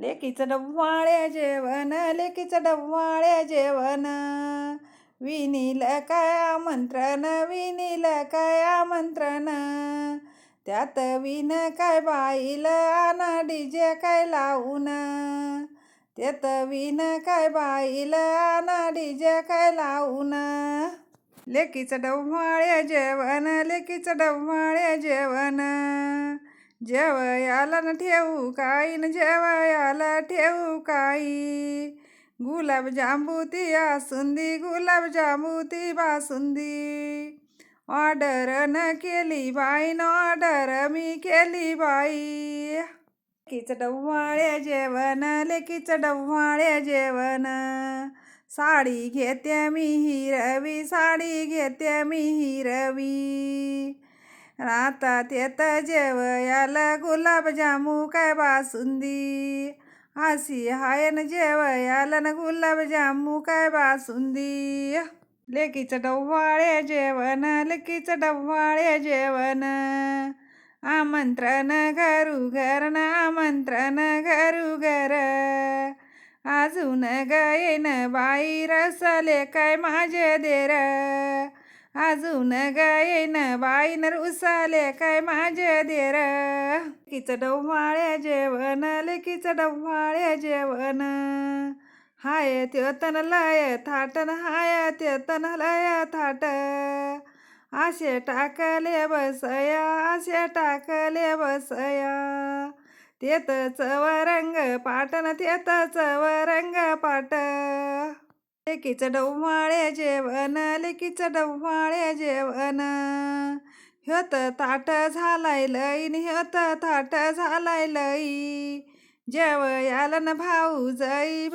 लेकीचं डव्वाळ्या जेवण, लेकीचं डव्वाळ्या जेवण. विनील काय आमंत्रण, विनील काय आमंत्रण. त्यात विन काय बाईल, आना डीजे काय लावून. त्यात विन काय बाईल, आना डीजे काय लावून. लेकीचं डव्वाळ्या जेवण, लेकीचं डव्वाळ्या जेवण. जेवयाला न ठेवू काही, न जेवयाला ठेवू काही. गुलाबजांबू आसुंदी, गुलाबजांबू बासुंदी. ऑर्डर न केली बाई, न ऑर्डर मी केली बाई. लेकीचं डव्वाळ्या जेवण, लेकीचं डव्वाळ्या जेवण. साडी घेते मी हिरवी, साडी घेते मी हिरवी. आता त्यात जेवयाला गुलाबजामू काय बासुंदी. अशी हाय न जेवयाला न गुलाबजामू काय बासुंदी. लेकीचं डव्वाळ्या जेवण, लेकीचं डव्वाळ्या जेवण. आमंत्रण घरू घर, न आमंत्रण घरू घर. अजून गायन बाई, रसले काय माझे देर. अजून गायन बाई, न रुसाले काय माझे देर. लेकीचं डव्वाळ्या जेवण, लेकीचं डव्वाळ्या जेवण. हाय त्यो तन लय थाटन, हाय त्यो तन लय थाट. असे टाकले बसया, असे टाकले बसया. तेत चवरंग पाटन, तेत चवरंग पाट. लेकीचं डव्वाळ्या जेवण, लेकीचं डव्वाळ्या जेवण. ह्योत ताट झालाय लई, ह्योत ताट झालाय लई. जेवयाला न भाऊ जाई.